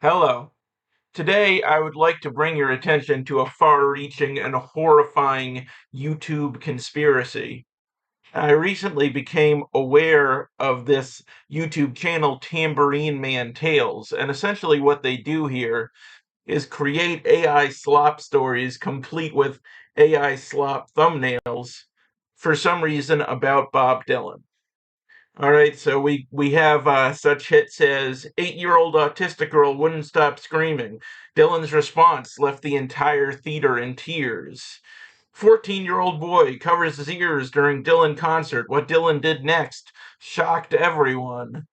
Hello. Today, I would like to bring your attention to a far-reaching and horrifying YouTube conspiracy. I recently became aware of this YouTube channel, Tambourine Man Tales, and essentially what they do here is create AI slop stories complete with AI slop thumbnails for some reason about Bob Dylan. All right, so we have such hits as 8-year-old autistic girl wouldn't stop screaming. Dylan's response left the entire theater in tears. 14-year-old boy covers his ears during Dylan concert. What Dylan did next shocked everyone.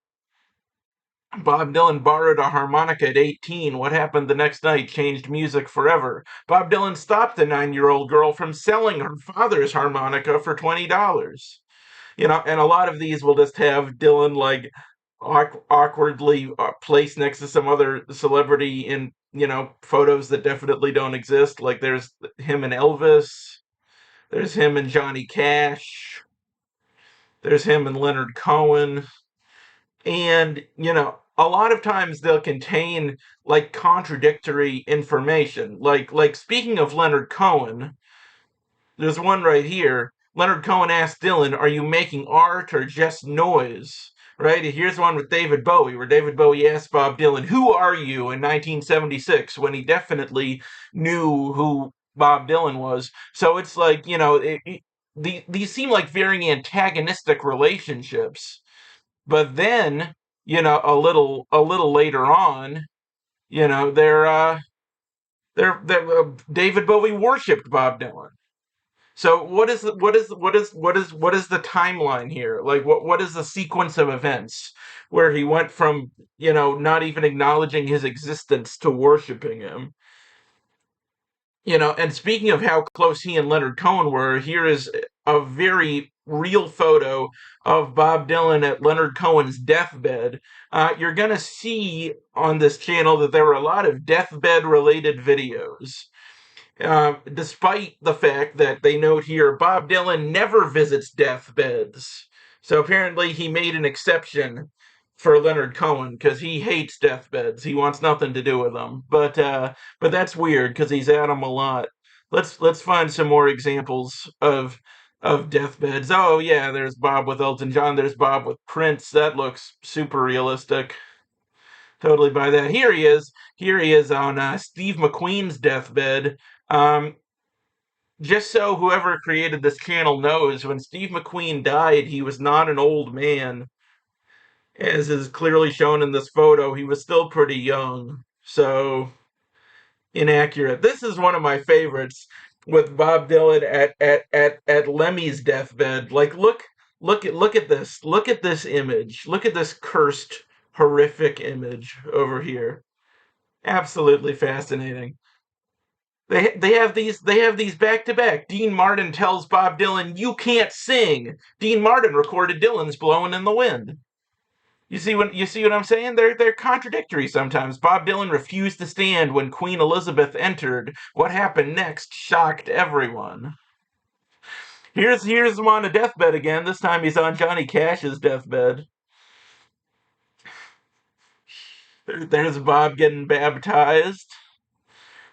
Bob Dylan borrowed a harmonica at 18. What happened the next night changed music forever. Bob Dylan stopped the 9-year-old girl from selling her father's harmonica for $20. And a lot of these will just have Dylan like awkwardly placed next to some other celebrity in photos that definitely don't exist. Like there's him and Elvis, there's him and Johnny Cash, there's him and Leonard Cohen, and a lot of times they'll contain like contradictory information. Like speaking of Leonard Cohen, there's one right here. Leonard Cohen asked Dylan, "Are you making art or just noise?" Right? Here's one with David Bowie, where David Bowie asked Bob Dylan, "Who are you?" in 1976, when he definitely knew who Bob Dylan was. So it's like, these seem like very antagonistic relationships. But then, a little later on, David Bowie worshipped Bob Dylan. So what is the timeline here? Like what is the sequence of events where he went from, not even acknowledging his existence to worshiping him? And speaking of how close he and Leonard Cohen were, here is a very real photo of Bob Dylan at Leonard Cohen's deathbed. You're gonna see on this channel that there were a lot of deathbed related videos. Despite the fact that they note here Bob Dylan never visits deathbeds. So apparently he made an exception for Leonard Cohen because he hates deathbeds. He wants nothing to do with them. But that's weird because he's at them a lot. Let's find some more examples of deathbeds. Oh yeah, there's Bob with Elton John. There's Bob with Prince. That looks super realistic. Totally buy that. Here he is. Here he is on Steve McQueen's deathbed. Um, just so whoever created this channel knows, when Steve McQueen died, he was not an old man, as is clearly shown in this photo. He was still pretty young, so inaccurate. This is one of my favorites with Bob Dylan at Lemmy's deathbed. Like, look at this. Look at this image. Look at this cursed, horrific image over here. Absolutely fascinating. They have these back to back. Dean Martin tells Bob Dylan, "You can't sing." Dean Martin recorded Dylan's "Blowing in the Wind." You see what I'm saying? They're contradictory sometimes. Bob Dylan refused to stand when Queen Elizabeth entered. What happened next shocked everyone. Here's him on a deathbed again. This time he's on Johnny Cash's deathbed. There's Bob getting baptized.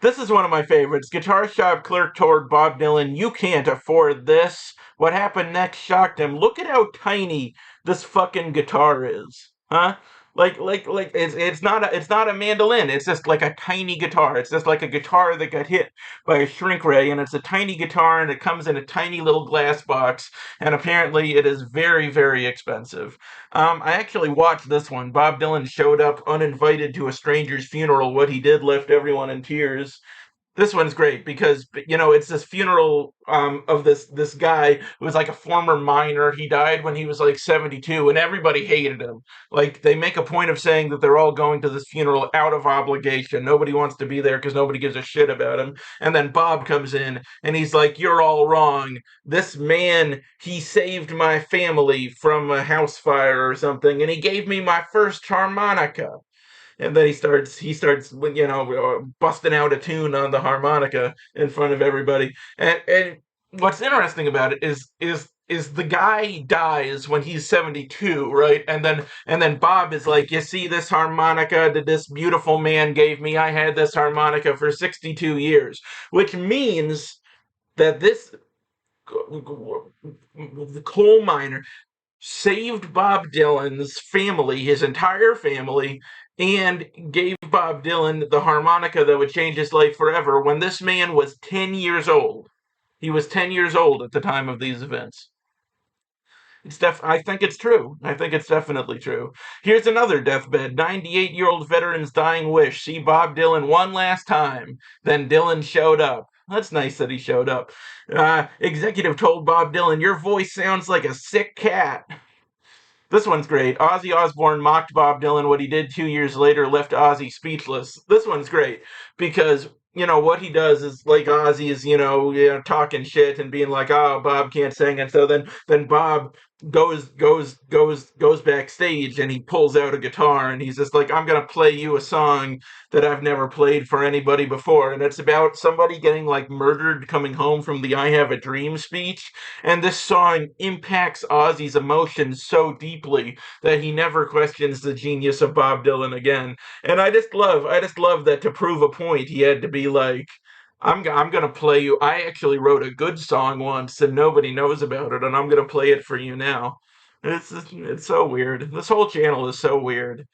This is one of my favorites. Guitar shop clerk told Bob Dylan, "You can't afford this." What happened next shocked him. Look at how tiny this fucking guitar is. Huh? Like it's not a mandolin. It's just like a tiny guitar. It's just like a guitar that got hit by a shrink ray, and it's a tiny guitar, and it comes in a tiny little glass box, and apparently it is very, very expensive. I actually watched this one. Bob Dylan showed up uninvited to a stranger's funeral. What he did left everyone in tears. This one's great because it's this funeral of this guy who was like a former miner. He died when he was like 72, and everybody hated him. Like they make a point of saying that they're all going to this funeral out of obligation. Nobody wants to be there because nobody gives a shit about him. And then Bob comes in and he's like, "You're all wrong. This man, he saved my family from a house fire or something, and he gave me my first harmonica." And then he starts busting out a tune on the harmonica in front of everybody. And what's interesting about it is is the guy dies when he's 72, right? And then Bob is like, you see this harmonica that this beautiful man gave me? I had this harmonica for 62 years, which means that this the coal miner saved Bob Dylan's family, his entire family, and gave Bob Dylan the harmonica that would change his life forever when this man was 10 years old. He was 10 years old at the time of these events. I think it's true. I think it's definitely true. Here's another deathbed. 98-year-old veteran's dying wish. See Bob Dylan one last time. Then Dylan showed up. That's nice that he showed up. Executive told Bob Dylan, your voice sounds like a sick cat. This one's great. Ozzy Osbourne mocked Bob Dylan. What he did 2 years later left Ozzy speechless. This one's great because what he does is like Ozzy is talking shit and being like, oh, Bob can't sing, and so then Bob goes backstage and he pulls out a guitar and he's just like, I'm gonna play you a song that I've never played for anybody before, and it's about somebody getting like murdered coming home from the I Have a Dream speech, and this song impacts Ozzy's emotions so deeply that he never questions the genius of Bob Dylan again. And I just love that to prove a point he had to be like, I'm gonna play you. I actually wrote a good song once and nobody knows about it, and I'm gonna play it for you now. It's so weird. This whole channel is so weird.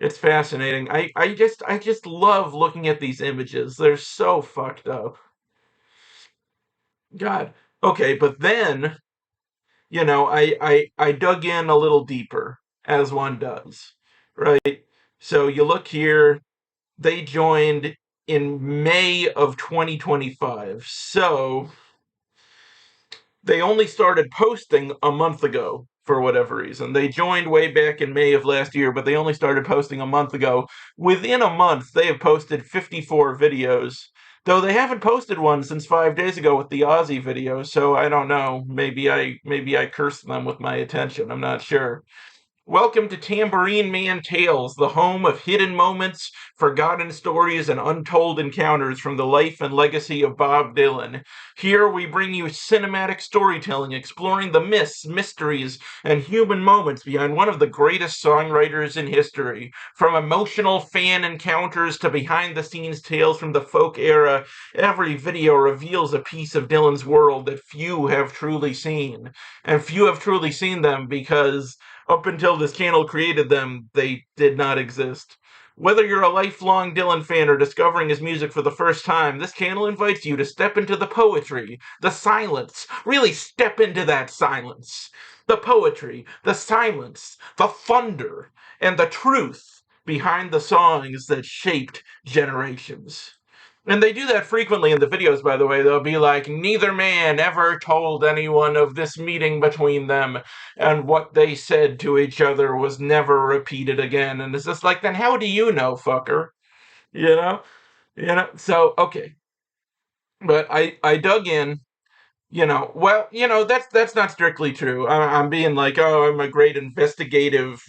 It's fascinating. I just love looking at these images. They're so fucked up. God. Okay, but then I dug in a little deeper, as one does, right? So you look here, they joined in May of 2025. So they only started posting a month ago for whatever reason. They joined way back in May of last year, but they only started posting a month ago. Within a month, they have posted 54 videos. Though they haven't posted one since 5 days ago with the Aussie video, so I don't know. Maybe I cursed them with my attention. I'm not sure. Welcome to Tambourine Man Tales, the home of hidden moments, forgotten stories, and untold encounters from the life and legacy of Bob Dylan. Here we bring you cinematic storytelling, exploring the myths, mysteries, and human moments behind one of the greatest songwriters in history. From emotional fan encounters to behind-the-scenes tales from the folk era, every video reveals a piece of Dylan's world that few have truly seen. And few have truly seen them because up until this channel created them, they did not exist. Whether you're a lifelong Dylan fan or discovering his music for the first time, this channel invites you to step into the poetry, the silence. Really step into that silence. The poetry, the silence, the thunder, and the truth behind the songs that shaped generations. And they do that frequently in the videos, by the way. They'll be like, neither man ever told anyone of this meeting between them, and what they said to each other was never repeated again. And it's just like, then how do you know, fucker? You know? So, okay. But I dug in, well, that's not strictly true. I'm being like, oh, I'm a great investigative,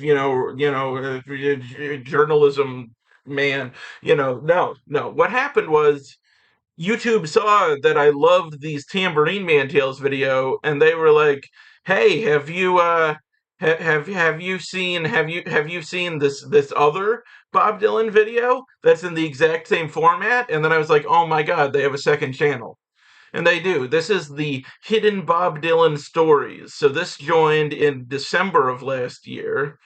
journalism man. No, no. What happened was YouTube saw that I loved these Tambourine Man Tales video, and they were like, "Hey, have you seen this other Bob Dylan video that's in the exact same format?" And then I was like, "Oh my God, they have a second channel." And they do. This is the Hidden Bob Dylan Stories. So this joined in December of last year.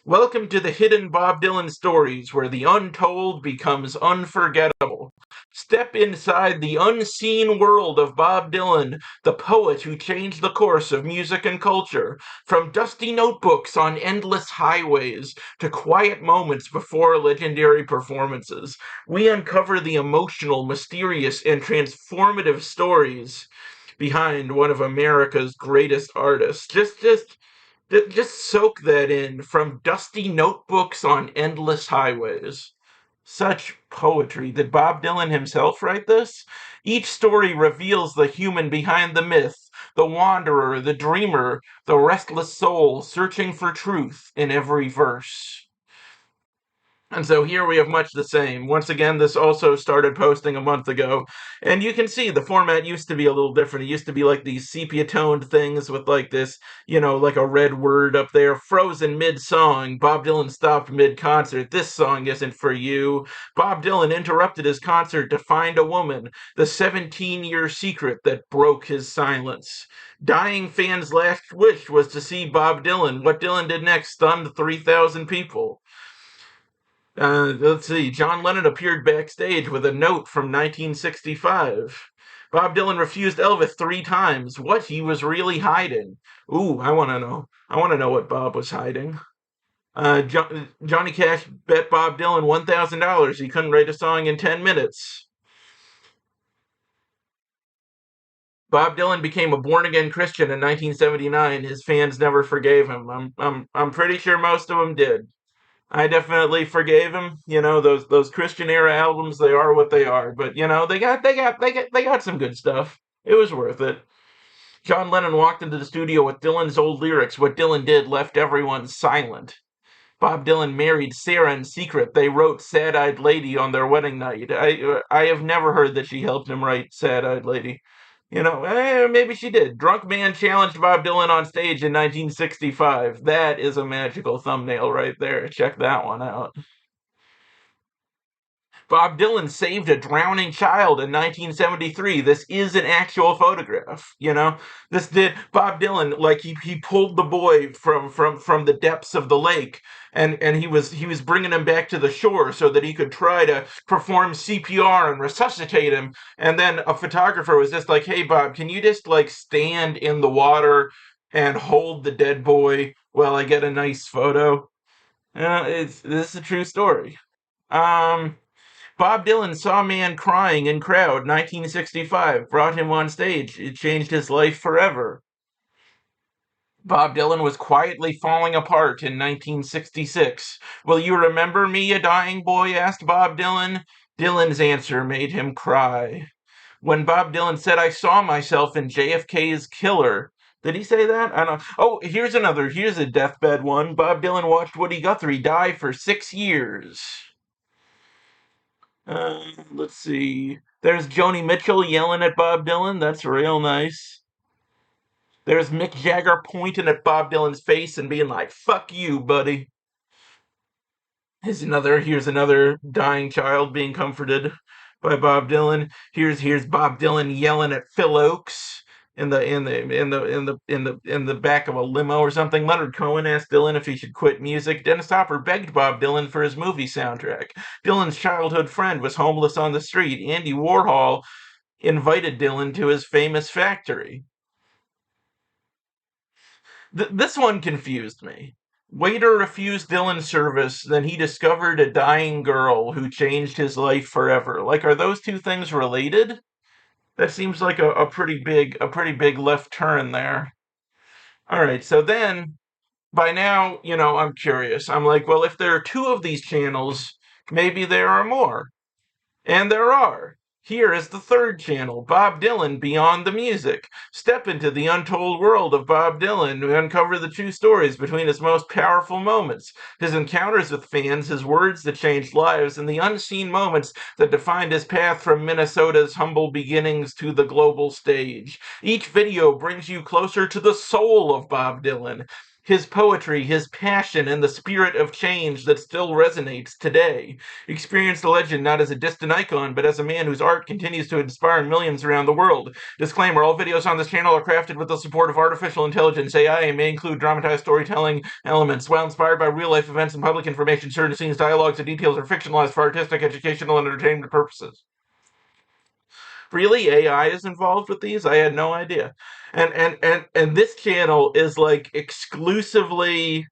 Welcome to the Hidden Bob Dylan Stories, where the untold becomes unforgettable. Step inside the unseen world of Bob Dylan, the poet who changed the course of music and culture. From dusty notebooks on endless highways to quiet moments before legendary performances, we uncover the emotional, mysterious, and transformative stories behind one of America's greatest artists. Just soak that in. From dusty notebooks on endless highways. Such poetry. Did Bob Dylan himself write this? Each story reveals the human behind the myth, the wanderer, the dreamer, the restless soul searching for truth in every verse. And so here we have much the same. Once again, this also started posting a month ago. And you can see the format used to be a little different. It used to be like these sepia toned things with like this, like a red word up there, frozen mid song. Bob Dylan stopped mid concert. This song isn't for you. Bob Dylan interrupted his concert to find a woman. The 17-year secret that broke his silence. Dying fans' last wish was to see Bob Dylan. What Dylan did next stunned 3,000 people. Let's see. John Lennon appeared backstage with a note from 1965. Bob Dylan refused Elvis 3 times. What he was really hiding? Ooh, I want to know. I want to know what Bob was hiding. Johnny Cash bet Bob Dylan $1,000 he couldn't write a song in 10 minutes. Bob Dylan became a born-again Christian in 1979. His fans never forgave him. I'm pretty sure most of them did. I definitely forgave him. Those Christian era albums, they are what they are. But they got some good stuff. It was worth it. John Lennon walked into the studio with Dylan's old lyrics. What Dylan did left everyone silent. Bob Dylan married Sarah in secret. They wrote Sad Eyed Lady on their wedding night. I have never heard that she helped him write Sad Eyed Lady. Maybe she did. Drunk Man challenged Bob Dylan on stage in 1965. That is a magical thumbnail right there. Check that one out. Bob Dylan saved a drowning child in 1973. This is an actual photograph. This did Bob Dylan, like he pulled the boy from the depths of the lake, and he was bringing him back to the shore so that he could try to perform CPR and resuscitate him. And then a photographer was just like, "Hey Bob, can you just like stand in the water and hold the dead boy while I get a nice photo?" This is a true story. Um, Bob Dylan saw a man crying in crowd, 1965, brought him on stage. It changed his life forever. Bob Dylan was quietly falling apart in 1966. Will you remember me, a dying boy asked Bob Dylan. Dylan's answer made him cry. When Bob Dylan said, I saw myself in JFK's killer. Did he say that? I don't know. Oh, here's a deathbed one. Bob Dylan watched Woody Guthrie die for 6 years. Let's see. There's Joni Mitchell yelling at Bob Dylan. That's real nice. There's Mick Jagger pointing at Bob Dylan's face and being like, fuck you, buddy. Here's another dying child being comforted by Bob Dylan. Here's Bob Dylan yelling at Phil Oakes in the back of a limo or something. Leonard Cohen asked Dylan if he should quit music. Dennis Hopper begged Bob Dylan for his movie soundtrack. Dylan's childhood friend was homeless on the street. Andy Warhol invited Dylan to his famous factory. This one confused me. Waiter refused Dylan service, then he discovered a dying girl who changed his life forever. Like, are those two things related? That seems like a pretty big left turn there. All right, so then by now, I'm curious. I'm like, well, if there are two of these channels, maybe there are more. And there are. Here is the third channel, Bob Dylan Beyond the Music. Step into the untold world of Bob Dylan to uncover the true stories between his most powerful moments, his encounters with fans, his words that changed lives, and the unseen moments that defined his path from Minnesota's humble beginnings to the global stage. Each video brings you closer to the soul of Bob Dylan, his poetry, his passion, and the spirit of change that still resonates today. Experience the legend not as a distant icon, but as a man whose art continues to inspire millions around the world. Disclaimer, all videos on this channel are crafted with the support of artificial intelligence, AI, and may include dramatized storytelling elements. While inspired by real-life events and public information, certain scenes, dialogues, and details are fictionalized for artistic, educational, and entertainment purposes. Really, AI is involved with these? I had no idea. And this channel is like exclusively,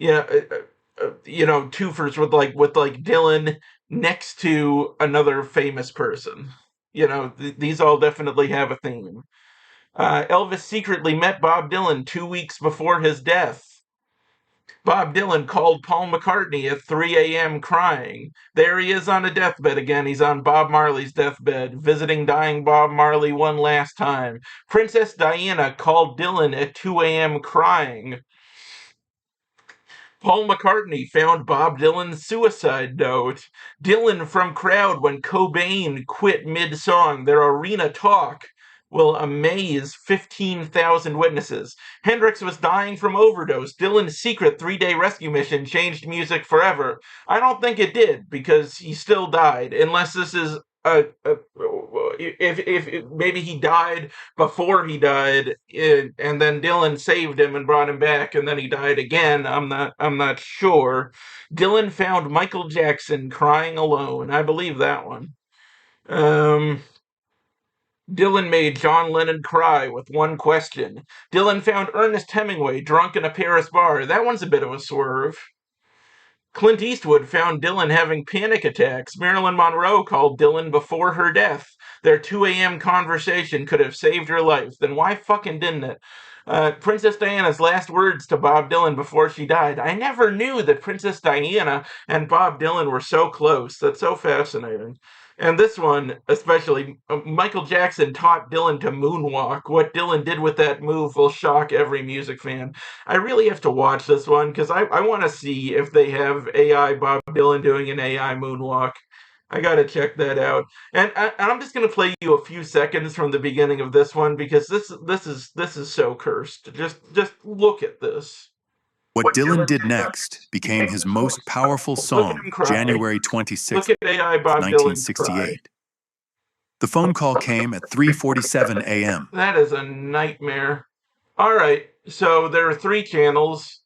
twofers with Dylan next to another famous person. These all definitely have a theme. Elvis secretly met Bob Dylan 2 weeks before his death. Bob Dylan called Paul McCartney at 3 a.m. crying. There he is on a deathbed again. He's on Bob Marley's deathbed, visiting dying Bob Marley one last time. Princess Diana called Dylan at 2 a.m. crying. Paul McCartney found Bob Dylan's suicide note. Dylan from crowd when Cobain quit mid-song. Their arena talk will amaze 15,000 witnesses. Hendrix was dying from overdose. Dylan's secret 3-day rescue mission changed music forever. I don't think it did, because he still died, unless this is if maybe he died before he died, and then Dylan saved him and brought him back, and then he died again. I'm not sure. Dylan found Michael Jackson crying alone. I believe that one. Um, Dylan made John Lennon cry with one question. Dylan found Ernest Hemingway drunk in a Paris bar. That one's a bit of a swerve. Clint Eastwood found Dylan having panic attacks. Marilyn Monroe called Dylan before her death. Their 2 a.m. conversation could have saved her life. Then why fucking didn't it? Princess Diana's last words to Bob Dylan before she died. I never knew that Princess Diana and Bob Dylan were so close. That's so fascinating. And this one, especially, Michael Jackson taught Dylan to moonwalk. What Dylan did with that move will shock every music fan. I really have to watch this one because I want to see if they have AI Bob Dylan doing an AI moonwalk. I gotta check that out, and I'm just gonna play you a few seconds from the beginning of this one because this is so cursed. Just look at this. What Dylan did next became his most powerful song, January 26, 1968. The phone call came at 3:47 a.m. That is a nightmare. All right, so there are 3 channels.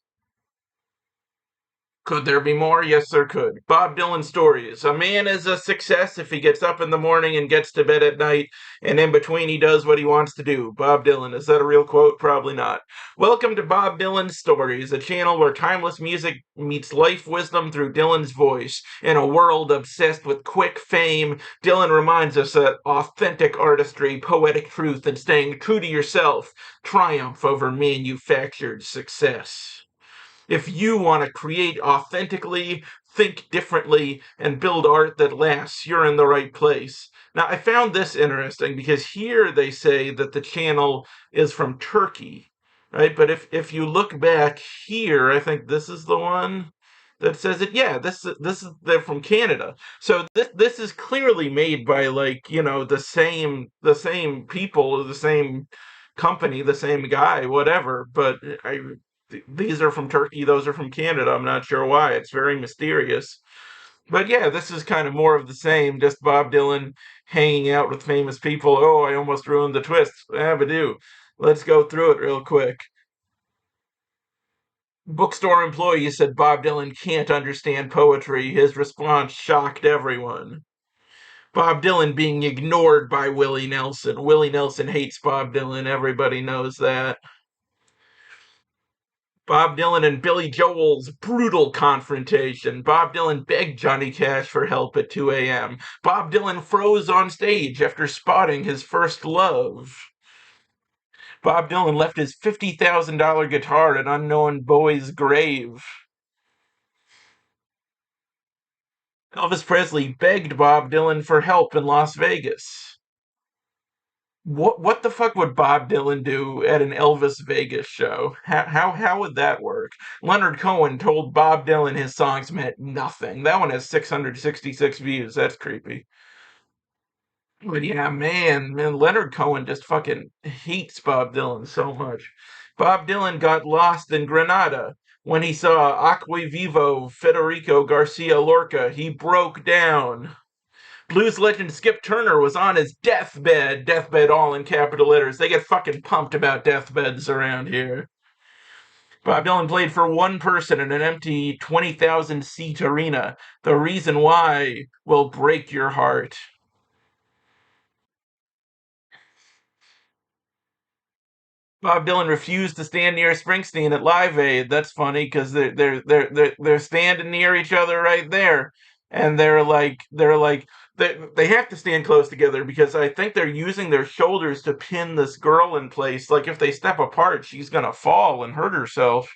Could there be more? Yes, there could. Bob Dylan stories. A man is a success if he gets up in the morning and gets to bed at night, and in between he does what he wants to do. Bob Dylan. Is that a real quote? Probably not. Welcome to Bob Dylan Stories, a channel where timeless music meets life wisdom through Dylan's voice. In a world obsessed with quick fame, Dylan reminds us that authentic artistry, poetic truth, and staying true to yourself triumph over manufactured success. If you want to create authentically, think differently, and build art that lasts, you're in the right place. Now, I found this interesting because here they say that the channel is from Turkey, right? But if you look back here, I think this is the one that says it. Yeah, this is they're from Canada. So this is clearly made by, like, the same people, the same company, the same guy, whatever. But these are from Turkey, those are from Canada. I'm not sure why. It's very mysterious. But yeah, this is kind of more of the same, just Bob Dylan hanging out with famous people. Oh, I almost ruined the twist. But do. Let's go through it real quick. Bookstore employee said Bob Dylan can't understand poetry. His response shocked everyone. Bob Dylan being ignored by Willie Nelson. Willie Nelson hates Bob Dylan. Everybody knows that. Bob Dylan and Billy Joel's brutal confrontation. Bob Dylan begged Johnny Cash for help at 2 a.m. Bob Dylan froze on stage after spotting his first love. Bob Dylan left his $50,000 guitar at unknown Bowie's grave. Elvis Presley begged Bob Dylan for help in Las Vegas. What the fuck would Bob Dylan do at an Elvis Vegas show? How would that work? Leonard Cohen told Bob Dylan his songs meant nothing. That one has 666 views. That's creepy. But yeah, man, Leonard Cohen just fucking hates Bob Dylan so much. Bob Dylan got lost in Granada. When he saw Aqua Vivo Federico Garcia Lorca, he broke down. Blues legend Skip Turner was on his deathbed. Deathbed all in capital letters. They get fucking pumped about deathbeds around here. Bob Dylan played for one person in an empty 20,000 seat arena. The reason why will break your heart. Bob Dylan refused to stand near Springsteen at Live Aid. That's funny because they're standing near each other right there, and they have to stand close together because I think they're using their shoulders to pin this girl in place. Like if they step apart, she's gonna fall and hurt herself.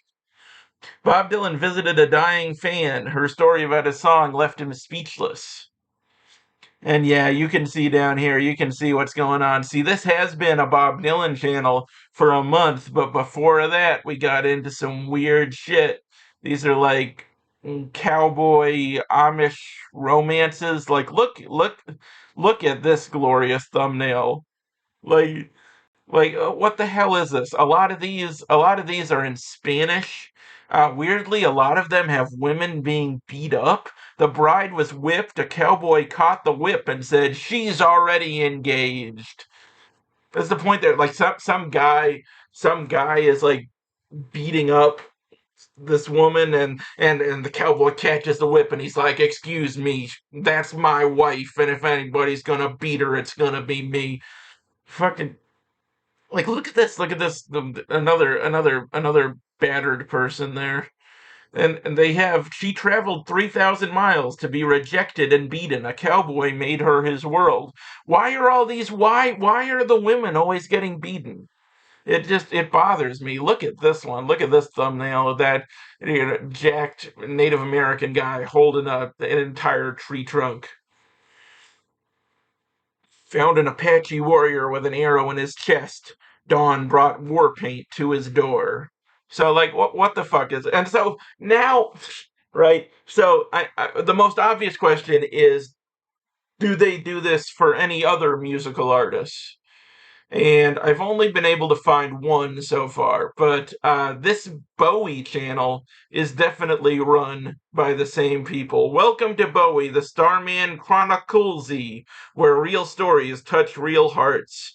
Bob Dylan visited a dying fan. Her story about his song left him speechless. And yeah, you can see down here, you can see what's going on. See, this has been a Bob Dylan channel for a month, but before that, we got into some weird shit. These are like cowboy Amish romances. Like, look at this glorious thumbnail. Like, what the hell is this? A lot of these are in Spanish. Weirdly, a lot of them have women being beat up. The bride was whipped. A cowboy caught the whip and said, "She's already engaged." That's the point there. Like some guy is like beating up this woman, and the cowboy catches the whip and he's like, "Excuse me, that's my wife, and if anybody's gonna beat her, it's gonna be me." Fucking, like, look at this, another battered person there. And they have she traveled 3,000 miles to be rejected and beaten. A cowboy made her his world. Why are the women always getting beaten? It bothers me. Look at this one. Look at this thumbnail of that, jacked Native American guy holding an entire tree trunk. Found an Apache warrior with an arrow in his chest. Dawn brought war paint to his door. So, like, what the fuck is it? And so now, right? So the most obvious question is, do they do this for any other musical artists? And I've only been able to find one so far, but this Bowie channel is definitely run by the same people. Welcome to Bowie, the Starman Chronicles, where real stories touch real hearts.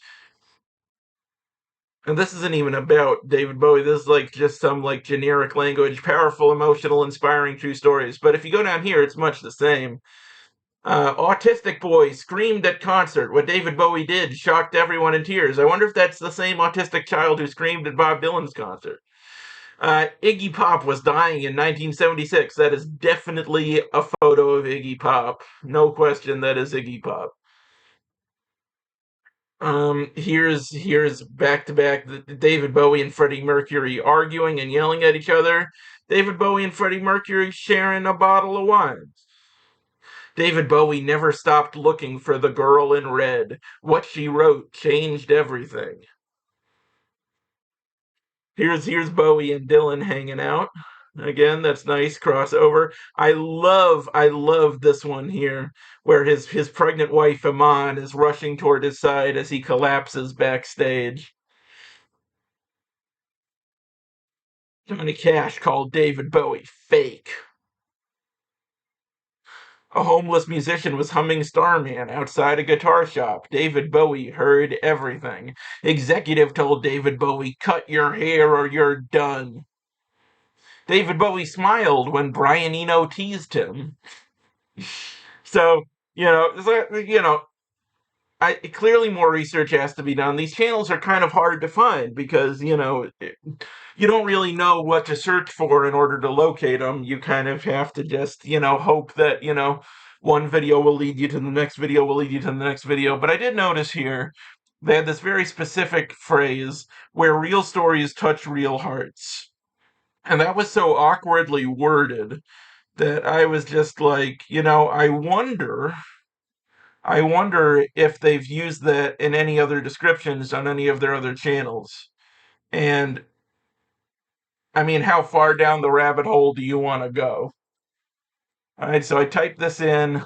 And this isn't even about David Bowie. This is like just some like generic language, powerful, emotional, inspiring true stories. But if you go down here, it's much the same. Autistic boy screamed at concert. What David Bowie did shocked everyone in tears. I wonder if that's the same autistic child who screamed at Bob Dylan's concert. Iggy Pop was dying in 1976. That is definitely a photo of Iggy Pop. No question, that is Iggy Pop. Here's back to back David Bowie and Freddie Mercury arguing and yelling at each other. David Bowie and Freddie Mercury sharing a bottle of wine. David Bowie never stopped looking for the girl in red. What she wrote changed everything. Here's Bowie and Dylan hanging out. Again, that's nice crossover. I love this one here, where his pregnant wife Iman is rushing toward his side as he collapses backstage. Johnny Cash called David Bowie fake. A homeless musician was humming Starman outside a guitar shop. David Bowie heard everything. Executive told David Bowie, "Cut your hair or you're done." David Bowie smiled when Brian Eno teased him. So, clearly more research has to be done. These channels are kind of hard to find because, you don't really know what to search for in order to locate them. You kind of have to just, hope that, one video will lead you to the next video, will lead you to the next video. But I did notice here they had this very specific phrase where real stories touch real hearts. And that was so awkwardly worded that I was just like, I wonder if they've used that in any other descriptions on any of their other channels. And I mean, how far down the rabbit hole do you want to go? All right, so I typed this in,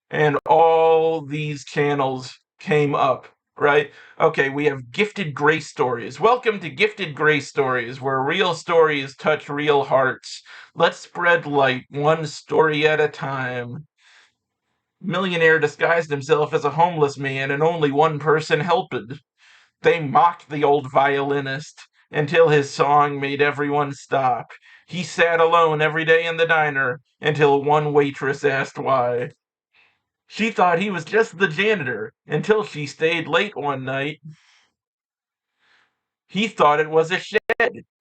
and all these channels came up, right? Okay, we have Gifted Grace Stories. Welcome to Gifted Grace Stories, where real stories touch real hearts. Let's spread light one story at a time. Millionaire disguised himself as a homeless man, and only one person helped. They mocked the old violinist until his song made everyone stop. He sat alone every day in the diner until one waitress asked why. She thought he was just the janitor until she stayed late one night. He thought it was a shed.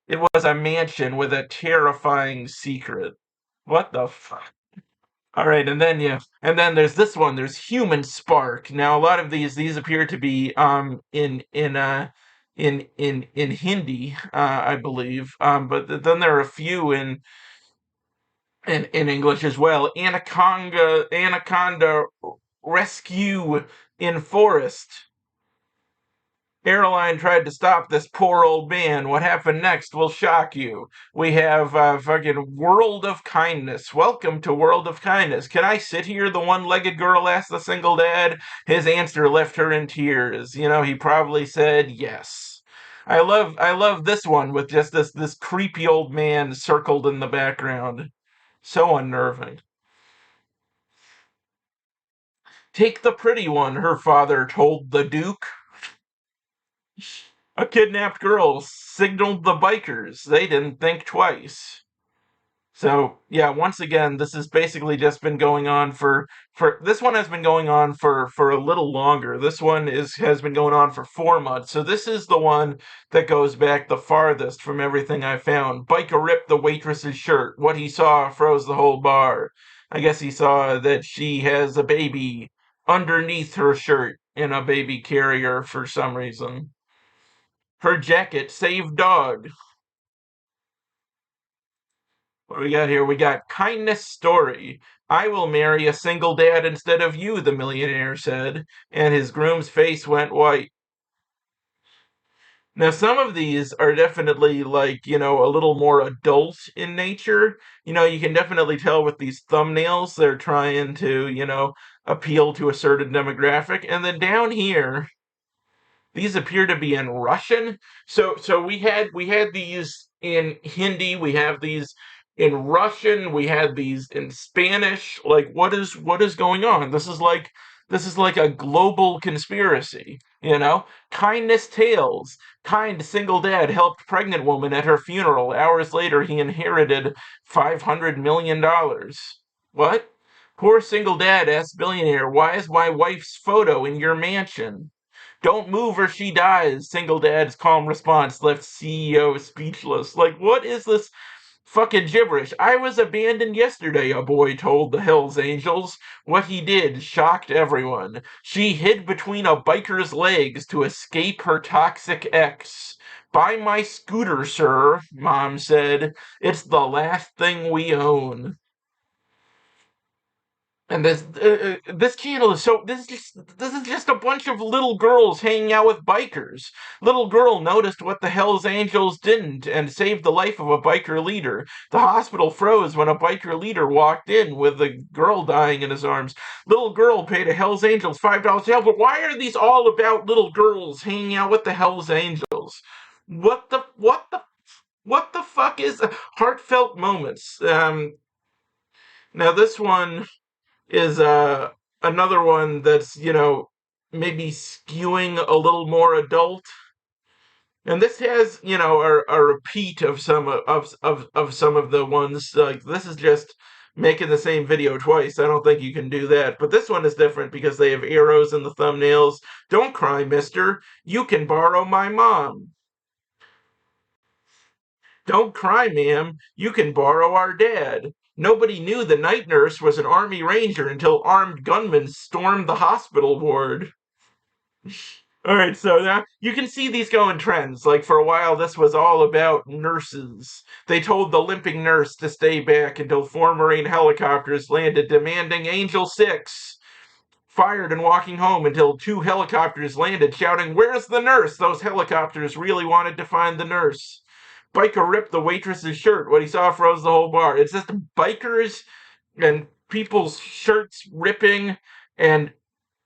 It was a mansion with a terrifying secret. What the fuck? All right, and then there's this one. There's Human Spark. Now, a lot of these appear to be in Hindi, I believe. But then there are a few in English as well. Anaconda Rescue in Forest. Airline tried to stop this poor old man. What happened next will shock you. We have fucking World of Kindness. Welcome to World of Kindness. Can I sit here? The one-legged girl asked the single dad. His answer left her in tears. You know, he probably said yes. I love this one with just this creepy old man circled in the background. So unnerving. Take the pretty one, her father told the Duke. A kidnapped girl signaled the bikers. They didn't think twice. So yeah, once again, this has basically just been going on for this one has been going on for a little longer. This one has been going on for 4 months. So this is the one that goes back the farthest from everything I found. Biker ripped the waitress's shirt. What he saw froze the whole bar. I guess he saw that she has a baby underneath her shirt in a baby carrier for some reason. Her jacket saved dog. What do we got here? We got kindness story. I will marry a single dad instead of you, the millionaire said, and his groom's face went white. Now, some of these are definitely like, a little more adult in nature. You can definitely tell with these thumbnails, they're trying to, appeal to a certain demographic. And then down here, these appear to be in Russian. So we had these in Hindi, we have these in Russian, we had these in Spanish. Like what is going on? This is like a global conspiracy, you know? Kindness tales. Kind single dad helped pregnant woman at her funeral. Hours later he inherited $500 million. What? Poor single dad asked billionaire, why is my wife's photo in your mansion? Don't move or she dies. Single dad's calm response left CEO speechless. Like, what is this fucking gibberish? I was abandoned yesterday, a boy told the Hells Angels. What he did shocked everyone. She hid between a biker's legs to escape her toxic ex. Buy my scooter, sir, Mom said. It's the last thing we own. And this channel is so this is just a bunch of little girls hanging out with bikers. Little girl noticed what the Hells Angels didn't and saved the life of a biker leader. The hospital froze when a biker leader walked in with the girl dying in his arms. Little girl paid a Hells Angels $5 to help. But why are these all about little girls hanging out with the Hells Angels? What the fuck is heartfelt moments? Now this one is another one that's maybe skewing a little more adult, and this has a repeat of some of the ones. Like, this is just making the same video twice. I don't think you can do that, but this one is different because they have arrows in the thumbnails. Don't cry, mister, you can borrow my mom. Don't cry, ma'am. You can borrow our dad. Nobody knew the night nurse was an Army Ranger until armed gunmen stormed the hospital ward. Alright, so now you can see these go in trends. Like, for a while, this was all about nurses. They told the limping nurse to stay back until 4 Marine helicopters landed, demanding Angel 6. Fired and walking home until 2 helicopters landed, shouting, "Where's the nurse?" Those helicopters really wanted to find the nurse. Biker ripped the waitress's shirt. What he saw froze the whole bar. It's just bikers and people's shirts ripping and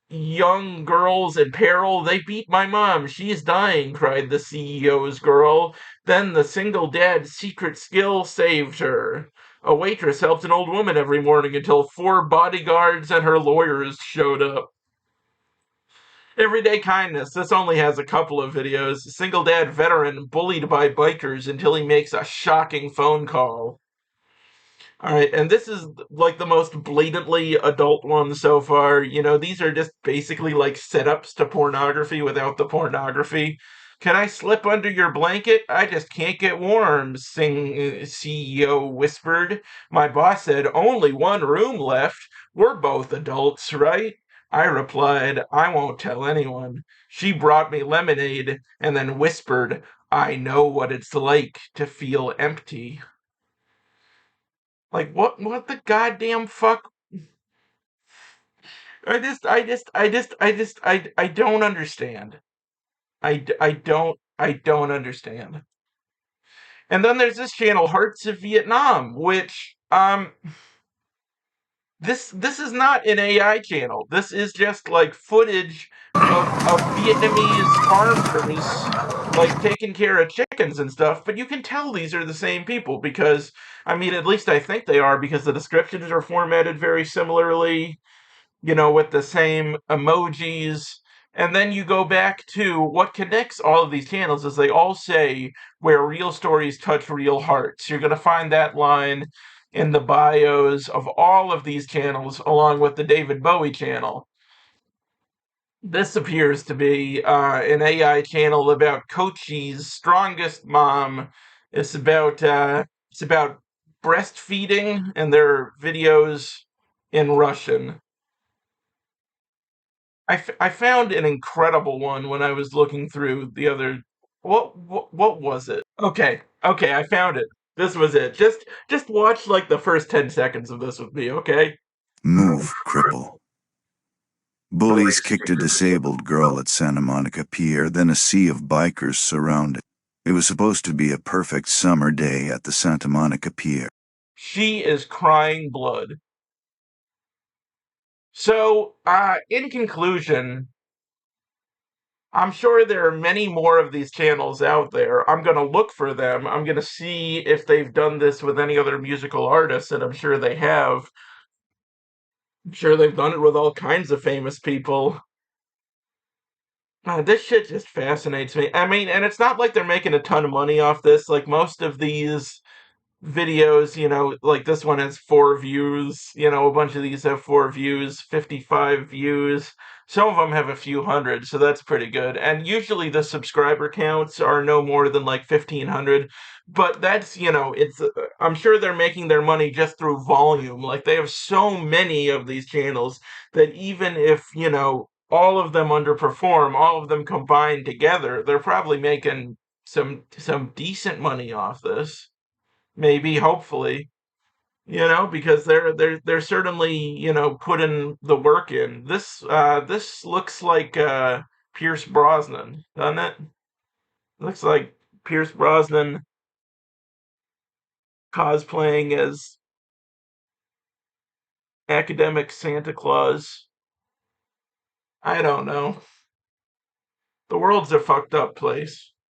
young girls in peril. They beat my mom. She's dying, cried the CEO's girl. Then the single dad's secret skill saved her. A waitress helped an old woman every morning until 4 bodyguards and her lawyers showed up. Everyday kindness. This only has a couple of videos. Single dad veteran bullied by bikers until he makes a shocking phone call. Alright, and this is like the most blatantly adult one so far. These are just basically like setups to pornography without the pornography. Can I slip under your blanket? I just can't get warm, CEO whispered. My boss said, only one room left. We're both adults, right? I replied, I won't tell anyone. She brought me lemonade and then whispered, I know what it's like to feel empty. Like, what the goddamn fuck? I don't understand. I don't understand. And then there's this channel, Hearts of Vietnam, which this is not an AI channel. This is just like footage of Vietnamese farmers like taking care of chickens and stuff, but you can tell these are the same people because I mean at least I think they are because the descriptions are formatted very similarly, with the same emojis. And then you go back to what connects all of these channels is they all say where real stories touch real hearts. You're going to find that line in the bios of all of these channels, along with the David Bowie channel. This appears to be an AI channel about Kochi's strongest mom. It's about breastfeeding, and there are videos in Russian. I found an incredible one when I was looking through the other. What was it? Okay, I found it. This was it. Just watch like the first 10 seconds of this with me, okay? Move, cripple. Bullies kicked a disabled girl at Santa Monica Pier, then a sea of bikers surrounded. It was supposed to be a perfect summer day at the Santa Monica Pier. She is crying blood. So, in conclusion, I'm sure there are many more of these channels out there. I'm going to look for them. I'm going to see if they've done this with any other musical artists, and I'm sure they have. I'm sure they've done it with all kinds of famous people. This shit just fascinates me. I mean, and it's not like they're making a ton of money off this. Like most of these videos, like this one has 4 views, a bunch of these have 4 views, 55 views. Some of them have a few hundred, so that's pretty good. And usually the subscriber counts are no more than like 1,500. But that's, I'm sure they're making their money just through volume. Like they have so many of these channels that even if, all of them underperform, all of them combined together, they're probably making some decent money off this. Maybe, hopefully, because they're certainly, putting the work in. This looks like Pierce Brosnan, doesn't it? Looks like Pierce Brosnan cosplaying as academic Santa Claus. I don't know. The world's a fucked up place.